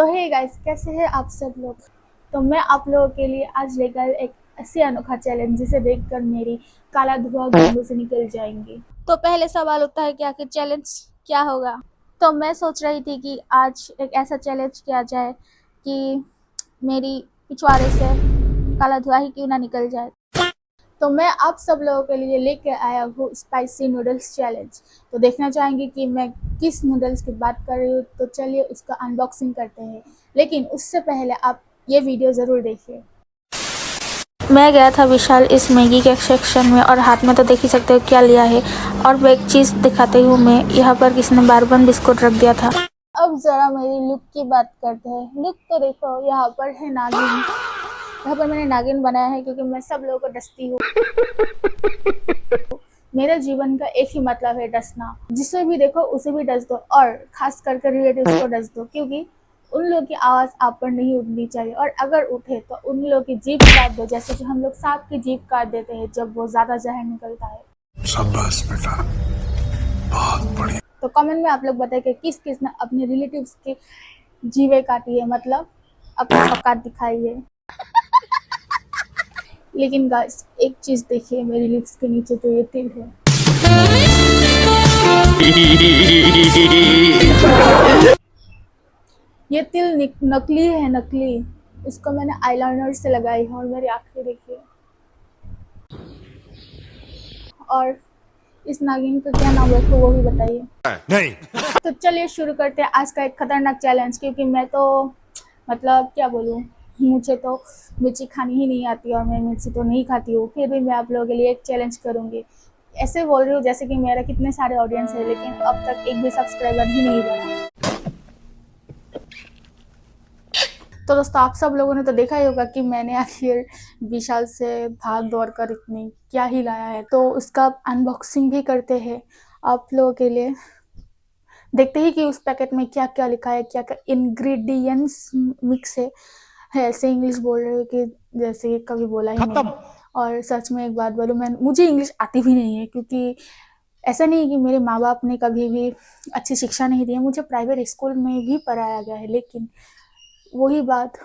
तो hey guys, कैसे हैं आप सब लोग। तो मैं आप लोगों के लिए आज लेकर एक ऐसी अनोखा चैलेंज जिसे देखकर मेरी काला धुआं गंदों से निकल जाएंगी। तो पहले सवाल उठता है कि आखिर चैलेंज क्या होगा। तो मैं सोच रही थी कि आज एक ऐसा चैलेंज किया जाए कि मेरी पिछवाड़े से काला धुआं ही क्यों ना निकल जाए। तो मैं आप सब लोगों के लिए लेके आया हूँ स्पाइसी नूडल्स चैलेंज। तो देखना चाहेंगे कि मैं किस नूडल्स की बात कर रही हूँ। तो चलिए उसका अनबॉक्सिंग करते हैं, लेकिन उससे पहले आप ये वीडियो ज़रूर देखिए। मैं गया था विशाल इस मैगी के सेक्शन में और हाथ में तो देख ही सकते हो क्या लिया है। और मैं एक चीज़ दिखाती हूँ, मैं यहाँ पर किसी ने बारबन बिस्कुट रख दिया था। अब ज़रा मेरी लुक की बात करते हैं। लुक तो देखो, यहाँ पर है नागिन। यहाँ पर मैंने नागिन बनाया है क्योंकि मैं सब लोगों को डसती हूँ। मेरे जीवन का एक ही मतलब है डसना। जिसे भी देखो उसे भी डस दो, और खास करके रिलेटिव्स को डस दो, क्योंकि उन लोग की आवाज़ आप पर नहीं उठनी चाहिए। और अगर उठे तो उन लोग की जीभ काट दो, जैसे कि हम लोग सांप की जीभ काट देते हैं जब वो ज़्यादा जहर निकलता है। शाबाश बेटा, बहुत बढ़िया। तो कमेंट में आप लोग बताइए कि किस किस ने अपने रिलेटिव्स की जीभें काटी है, मतलब अपनी औकात दिखाई है। लेकिन गाइस, एक चीज़ देखिए, मेरी लिप्स के नीचे जो ये तिल है, ये तिल नकली है, नकली। इसको मैंने आईलाइनर से लगाई है और मेरी आंखें देखिए। और इस नागिन का क्या नाम रखूं वो भी बताइए। नहीं। तो चलिए शुरू करते हैं आज का एक खतरनाक चैलेंज, क्योंकि मैं तो मतलब क्या बोलूं, मुझे तो मिर्ची खानी ही नहीं आती और मैं मिर्ची तो नहीं खाती हूँ। फिर भी मैं आप लोगों के लिए एक चैलेंज करूँगी। ऐसे बोल रही हूँ जैसे कि मेरा कितने सारे ऑडियंस है, लेकिन अब तक एक भी सब्सक्राइबर ही नहीं बना। तो दोस्तों, आप सब लोगों ने तो देखा ही होगा कि मैंने आखिर विशाल से भाग दौड़ कर इतनी क्या ही लाया है। तो उसका अनबॉक्सिंग भी करते हैं आप लोगों के लिए। देखते ही कि उस पैकेट में क्या क्या लिखा है, क्या क्या इंग्रेडिएंट्स मिक्स है ऐसे इंग्लिश बोल रहे हो कि जैसे कि कभी बोला ही नहीं। और सच में एक बात बोलूँ, मैं मुझे इंग्लिश आती भी नहीं है, क्योंकि ऐसा नहीं है कि मेरे माँ बाप ने कभी भी अच्छी शिक्षा नहीं दी है। मुझे प्राइवेट स्कूल में भी पढ़ाया गया है, लेकिन वही बात,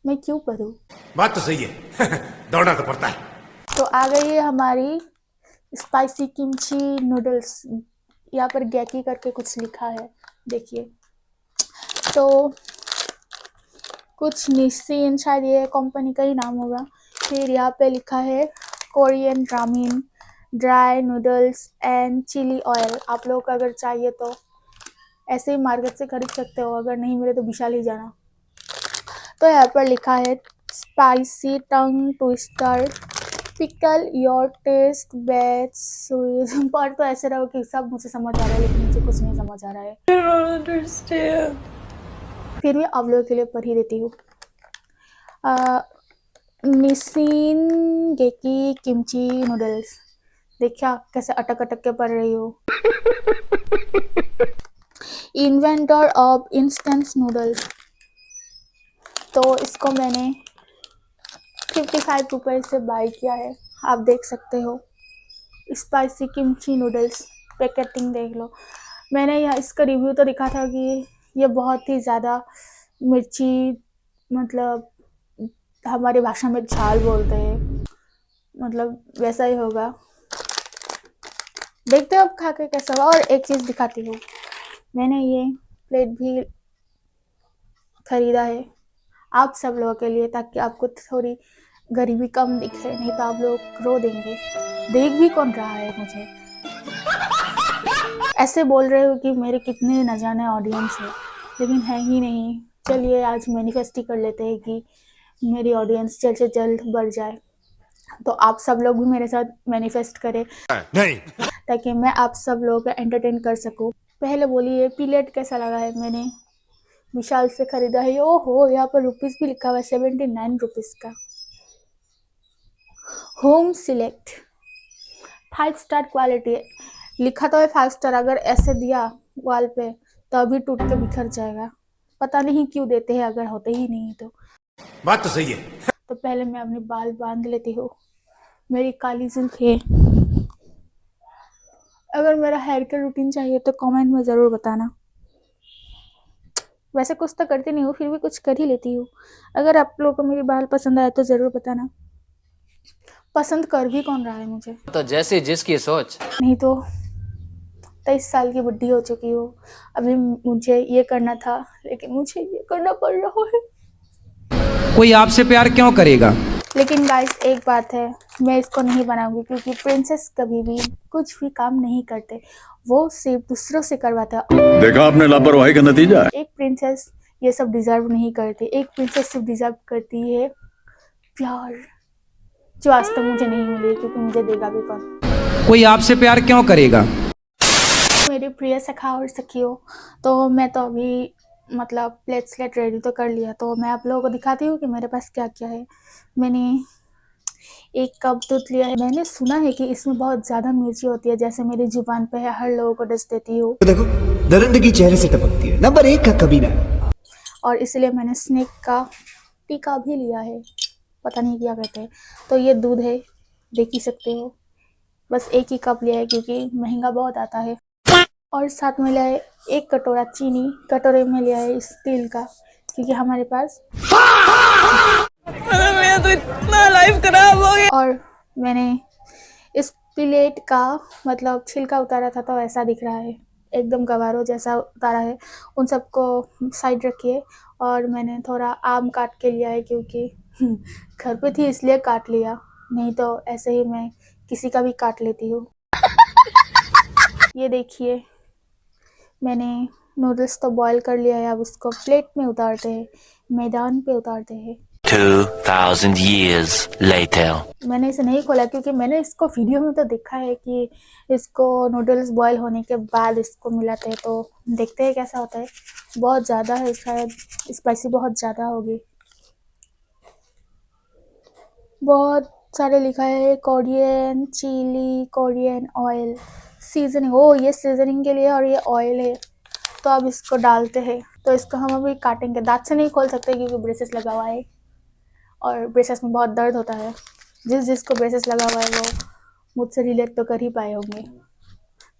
मैं क्यों पढूं। बात तो सही है। दौड़ना तो पड़ता है। तो आ गई है हमारी स्पाइसी किमची नूडल्स। यहाँ पर गैकी करके कुछ लिखा है, देखिए। तो कुछ निस्सिन, शायद ये कंपनी का ही नाम होगा। फिर यहाँ पे लिखा है Korean ramen dry noodles and chilli oil. आप लोग को अगर चाहिए तो ऐसे ही मार्केट से खरीद सकते हो, अगर नहीं मिले तो विशाल ही जाना। तो यहाँ पर लिखा है spicy tongue twister pickle your taste best sweet. पर तो ऐसे रहो कि सब मुझे समझ आ रहा है, लेकिन मुझे कुछ नहीं समझ आ रहा है। I don't understand. फिर भी आप लोगों के लिए पढ़ ही देती हूँ। Nissin Geki kimchi noodles. देखिए कैसे अटक अटक के पढ़ रही हो। Inventor of instant noodles. तो इसको मैंने 55 रुपये से बाय किया है, आप देख सकते हो। स्पाइसी किमची नूडल्स पैकेटिंग देख लो। मैंने यहाँ इसका रिव्यू तो दिखा था कि ये बहुत ही ज़्यादा मिर्ची, मतलब हमारी भाषा में झाल बोलते हैं, मतलब वैसा ही होगा। देखते हो अब खा के कैसा हुआ। और एक चीज़ दिखाती हूँ, मैंने ये प्लेट भी खरीदा है आप सब लोगों के लिए, ताकि आपको थोड़ी गरीबी कम दिखे, नहीं तो आप लोग रो देंगे। देख भी कौन रहा है मुझे, ऐसे बोल रहे हो कि मेरे कितने न जाने ऑडियंस है, लेकिन है ही नहीं। चलिए आज मैनिफेस्ट ही कर लेते हैं कि मेरी ऑडियंस जल्द से जल्द बढ़ जाए। तो आप सब लोग भी मेरे साथ मैनिफेस्ट करें नहीं। ताकि मैं आप सब लोगों को एंटरटेन कर सकूं। पहले बोलिए प्लेट कैसा लगा है। मैंने विशाल से खरीदा है। ओहो, यहाँ पर रुपीस भी लिखा हुआ है, 79 रुपीज़ का। होम सिलेक्ट 5 स्टार क्वालिटी लिखा तो है 5 स्टार। अगर ऐसे दिया वाल पे तो अभी टूट के बिखर जाएगा। पता नहीं क्यों देते हैं अगर होते ही नहीं तो। बात तो सही है। तो पहले मैं अपने बाल बांध लेती हूँ, मेरी काली जुल्फ है। अगर मेरा हेयर केयर रूटीन चाहिए तो कमेंट में ज़रूर बताना। वैसे कुछ तो करती नहीं हूँ, फिर भी कुछ कर ही लेती हूँ। अगर आप लोगों को मेरी बाल पसंद आए तो ज़रूर बताना। पसंद कर भी कौन रहा है मुझे? तो जैसी जिसकी सोच। नहीं तो 23 साल की बुढ़ी हो चुकी हूँ। अभी मुझे ये करना था, लेकिन मुझे ये करना पड़ रहा है। कोई आपसे प्यार क्यों करेगा? लेकिन गाइस एक बात है, मैं इसको नहीं बनाऊंगी क्योंकि प्रिंसेस कभी भी कुछ भी काम नहीं करते, वो सिर्फ दूसरों से करवाते हैं। देखा आपने लापरवाही का नतीजा। एक प्रिंसेस ये सब डिजर्व नहीं करती। एक प्रिंसेस सिर्फ डिजर्व करती है प्यार, जो आज तक मुझे नहीं मिली, क्योंकि मुझे देगा भी कौन। कोई आपसे प्यार क्यों करेगा? मेरे प्रिय सखा और सखियों, तो मैं तो अभी मतलब प्लेट स्लेट रेडी तो कर लिया, तो मैं आप लोगों को दिखाती हूँ कि मेरे पास क्या क्या है। मैंने एक कप दूध लिया है। मैंने सुना है कि इसमें बहुत ज़्यादा मिर्ची होती है, जैसे मेरी जुबान पे है, हर लोगों को डस देती हूँ, देखो दरिंदगी चेहरे से टपकती है, नंबर 1 का कभी ना। और इसलिए मैंने स्नेक का टीका भी लिया है, पता नहीं क्या कहते हैं। तो ये दूध है, देख ही सकते हो। बस एक ही कप लिया है क्योंकि महंगा बहुत आता है। और साथ में लिया है 1 कटोरा चीनी। कटोरे में लिया है स्टील का, क्योंकि हमारे पास मेरा तो इतना लाइफ खराब हो गया। और मैंने इस प्लेट का मतलब छिलका उतारा था, तो ऐसा दिख रहा है, एकदम गवारो जैसा उतारा है। उन सबको साइड रखिए। और मैंने थोड़ा आम काट के लिया है, क्योंकि घर पे थी इसलिए काट लिया, नहीं तो ऐसे ही मैं किसी का भी काट लेती हूँ। ये देखिए, मैंने नूडल्स तो बॉईल कर लिया है, अब उसको प्लेट में उतारते हैं, मैदान पे उतारते हैं। 2000 years later. मैंने इसे नहीं खोला क्योंकि मैंने इसको वीडियो में तो देखा है कि इसको नूडल्स बॉईल होने के बाद इसको मिलाते हैं, तो देखते हैं कैसा होता है। बहुत ज़्यादा है, शायद स्पाइसी बहुत ज़्यादा होगी। बहुत सारे लिखा है Korean chili, Korean oil, seasoning. ओ ये सीजनिंग के लिए, और ये ऑयल है। तो अब इसको डालते हैं, तो इसको हम अभी काटेंगे। दांत से नहीं खोल सकते क्योंकि ब्रेसेस लगा हुआ है, और ब्रेसेस में बहुत दर्द होता है। जिसको ब्रेसेस लगा हुआ है वो मुझसे रिलेट तो कर ही पाए होंगे।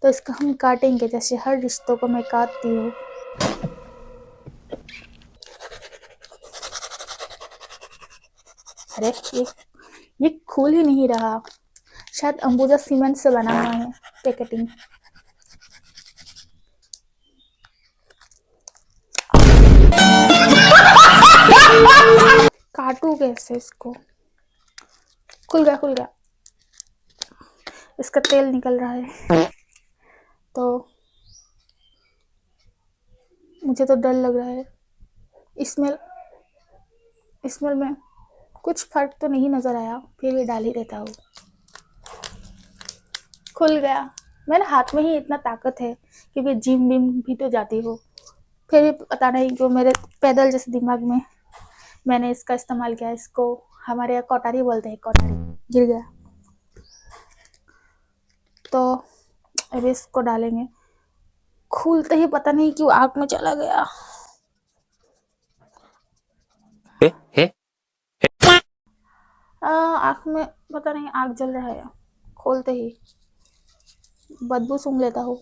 तो इसको हम काटेंगे जैसे हर रिश्तों को मैं काटती हूँ। अरे ये खुल ही नहीं रहा, शायद अंबुजा सीमेंट से बना हुआ है पैकेटिंग। काटू कैसे इसको? खुल गया। इसका तेल निकल रहा है, तो मुझे तो डर लग रहा है। स्मेल में कुछ फर्क तो नहीं नज़र आया, फिर भी डाल ही देता हूँ। खुल गया। मेरे हाथ में ही इतना ताकत है क्योंकि जिम विम भी तो जाती हूँ, फिर भी पता नहीं क्यों मेरे पैदल जैसे दिमाग में मैंने इसका इस्तेमाल किया। इसको हमारे यहाँ कटारी बोलते हैं, कटारी। गिर गया। तो अब इसको डालेंगे। खुलते ही पता नहीं क्यों आग में चला गया। आँख में पता नहीं आग जल रहा है, खोलते ही बदबू सूंघ लेता हूँ।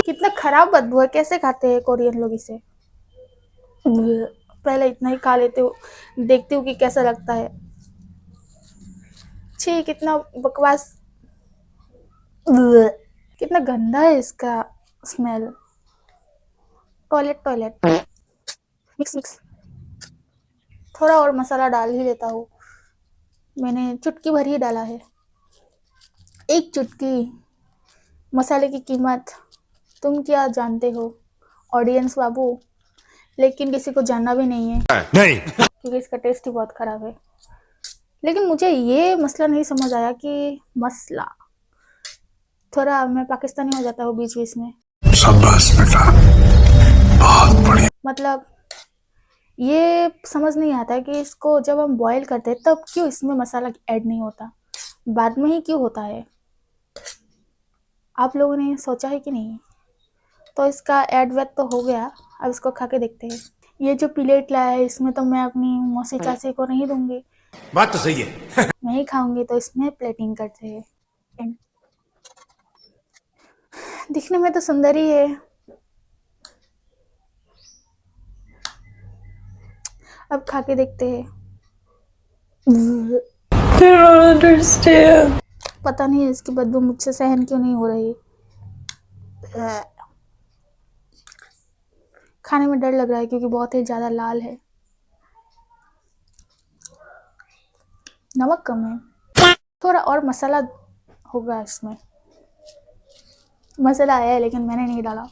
कितना खराब बदबू है, कैसे खाते हैं कोरियन लोग इसे? पहले इतना ही खा लेते हो, देखती हूँ कि कैसा लगता है। छी, कितना बकवास, कितना गंदा है इसका स्मेल। Toilet mix. थोड़ा और मसाला डाल ही देता हूँ। मैंने चुटकी भर ही डाला है। 1 चुटकी मसाले की कीमत तुम क्या जानते हो ऑडियंस बाबू? लेकिन किसी को जानना भी नहीं है नहीं। क्योंकि इसका टेस्ट ही बहुत खराब है। लेकिन मुझे ये मसला नहीं समझ आया कि मसला, थोड़ा मैं पाकिस्तानी हो जाता हूँ बीच बीच में। शाबाश बेटा, बहुत बढ़िया। मतलब ये समझ नहीं आता कि इसको जब हम बॉईल करते हैं तब क्यों इसमें मसाला ऐड नहीं होता, बाद में ही क्यों होता है? आप लोगों ने सोचा है कि नहीं? तो इसका ऐड वेड तो हो गया, अब इसको खा के देखते हैं। ये जो प्लेट लाया है इसमें तो मैं अपनी मौसी चाची को नहीं दूंगी, बात तो सही है। मैं ही खाऊंगी। तो इसमें प्लेटिंग करते हैं। दिखने में तो सुंदर ही है। अब खा के देखते हैं। पता नहीं इसकी बदबू मुझसे सहन क्यों नहीं हो रही। खाने में डर लग रहा है क्योंकि बहुत ही ज्यादा लाल है। नमक कम है, थोड़ा और मसाला होगा इसमें। मसाला आया है लेकिन मैंने नहीं डाला।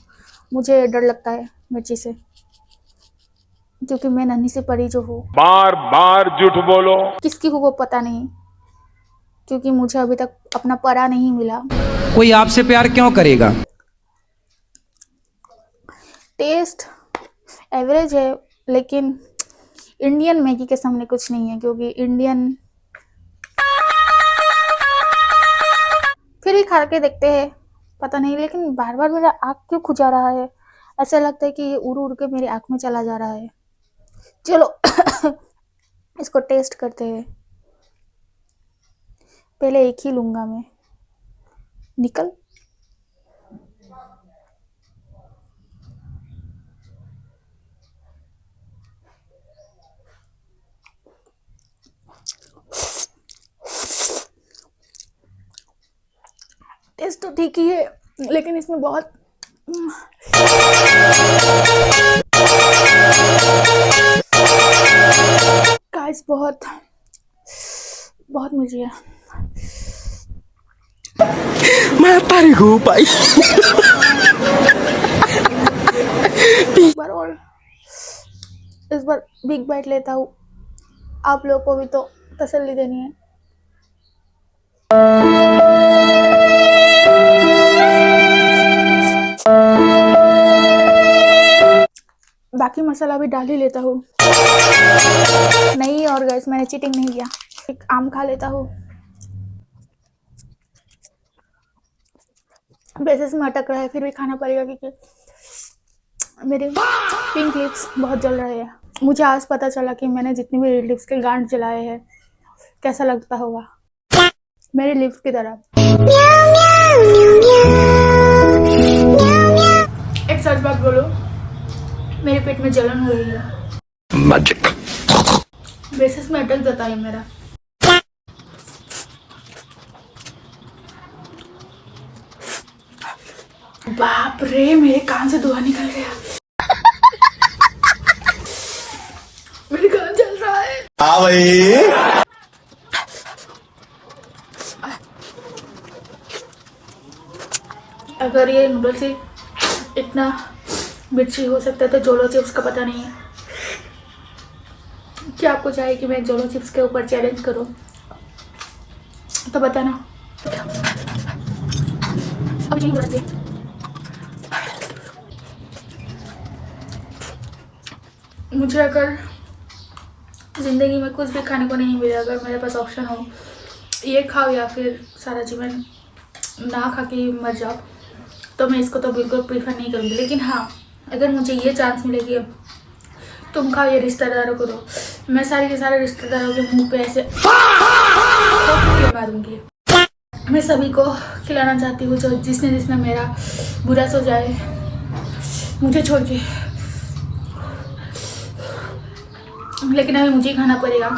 मुझे डर लगता है मिर्ची से, क्योंकि मैं नन्ही से परी जो हूँ। बार बार झूठ बोलो। किसकी हूँ वो पता नहीं, क्योंकि मुझे अभी तक अपना परा नहीं मिला। कोई आपसे प्यार क्यों करेगा? टेस्ट एवरेज है, लेकिन इंडियन मैगी के सामने कुछ नहीं है, क्योंकि इंडियन। फिर ही खा के देखते हैं। पता नहीं, लेकिन बार बार मेरा आँख क्यों खुजा रहा है। ऐसा लगता है कि ये उड़ उड़ के मेरी आँख में चला जा रहा है। चलो इसको टेस्ट करते हैं। पहले एक ही लूंगा मैं। निकल। टेस्ट तो ठीक ही है, लेकिन इसमें बहुत गाइस बहुत मिर्ची है। मैं तारी हूँ भाई। एक बार और, इस बार बिग बाइट लेता हूँ। आप लोगों को भी तो तसल्ली देनी है। बाकी मसाला भी डाल ही लेता हूँ। नहीं और गाइस, मैंने चीटिंग नहीं किया। एक आम खा लेता हूँ। वैसे में अटक रहा है, फिर भी खाना पड़ेगा क्योंकि मेरे पिंक लिप्स बहुत जल रहे हैं। मुझे आज पता चला कि मैंने जितनी भी लिप्स के गांठ जलाए हैं कैसा लगता होगा मेरे लिप्स की तरह। एक सच बात बोलो, मेरे पेट में जलन हो रही है। मैजिक। बेसिस में अटक जाता है मेरा। बाप रे, मेरे कान से धुआं निकल गया। मेरे कान जल रहा है। हाँ भाई। अगर ये नूडल्स ही इतना मिर्ची हो सकता है तो जोलो चिप्स का पता नहीं है। क्या आपको चाहिए कि मैं जोलो चिप्स के ऊपर चैलेंज करूं? तो बताना। अब नहीं बोलते। मुझे अगर जिंदगी में कुछ भी खाने को नहीं मिले, अगर मेरे पास ऑप्शन हो ये खाओ या फिर सारा जीवन ना खा के मर जाओ, तो मैं इसको तो बिल्कुल प्रीफर नहीं करूँगी। लेकिन हाँ, अगर मुझे ये चांस मिले कि तुम खाओ, ये रिश्तेदारों को दो, मैं सारे के सारे रिश्तेदारों के मुंह पे ऐसे मारूंगी। मैं सभी को खिलाना चाहती हूँ, जो जिसने मेरा बुरा सो जाए मुझे छोड़ के। लेकिन अभी मुझे ही खाना पड़ेगा।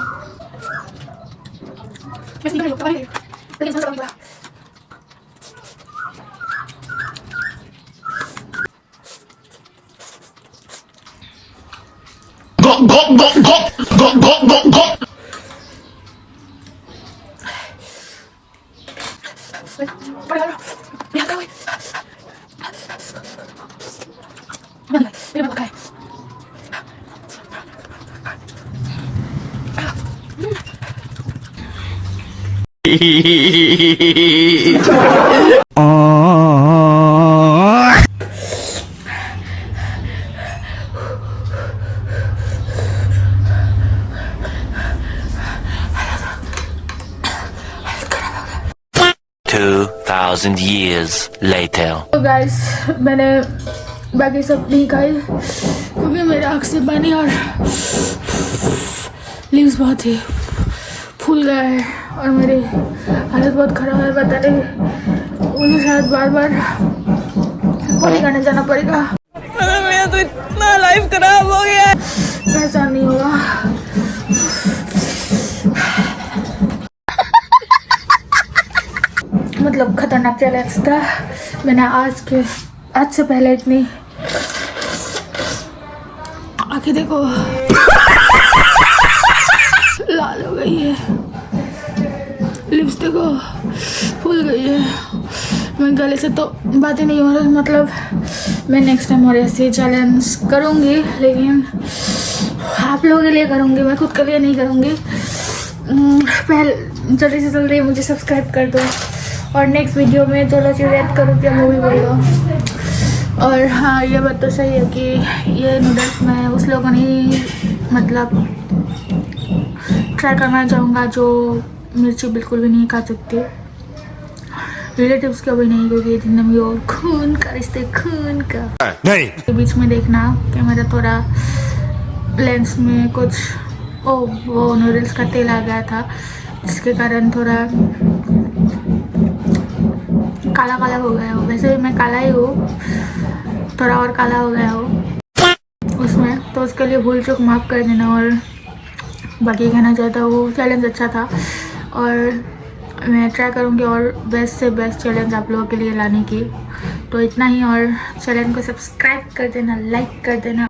$2,000 years later. तो गाइस, मैंने बाकी सब नहीं खाई क्योंकि मेरे आँख से पानी और लिप्स बहुत ही फूल गया है और मेरी हालत बहुत ख़राब है। पता नहीं, मुझे शायद बार बार बॉडी करने जाना पड़ेगा। मेरा तो इतना लाइफ खराब हो गया, ऐसा नहीं होगा। मतलब खतरनाक चैलेंज था। मैंने आज से पहले इतनी आंखें देखो लाल हो गई है, लिप्स देखो फूल गई है, मैं गले से तो बात ही नहीं हो रही। मतलब मैं नेक्स्ट टाइम और ऐसे चैलेंज करूँगी, लेकिन आप लोगों के लिए करूँगी, मैं खुद के लिए नहीं करूँगी। पहले जल्दी से जल्दी मुझे सब्सक्राइब कर दो और नेक्स्ट वीडियो में जो लोग रिएक्ट करूँ क्या मूवी बोलो। और हाँ, ये बात तो सही है कि ये नूडल्स मैं उस लोगों ने मतलब ट्राई करना चाहूँगा जो मिर्ची बिल्कुल भी नहीं खा सकते, रिलेटिव्स का भी नहीं, क्योंकि जिनने भी और खून का रिश्ते खून का नहीं। के बीच में देखना कि मेरा थोड़ा लेंस में कुछ वो नूडल्स का तेल आ गया था, जिसके कारण थोड़ा काला काला हो गया हो। वैसे भी मैं काला ही हूँ, थोड़ा और काला हो गया हो उसमें, तो उसके लिए भूल चूक माफ़ कर देना। और बाकी कहना चाहता हूँ वो चैलेंज अच्छा था और मैं ट्राई करूँगी और बेस्ट से बेस्ट चैलेंज आप लोगों के लिए लाने की। तो इतना ही, और चैनल को सब्सक्राइब कर देना, लाइक कर देना।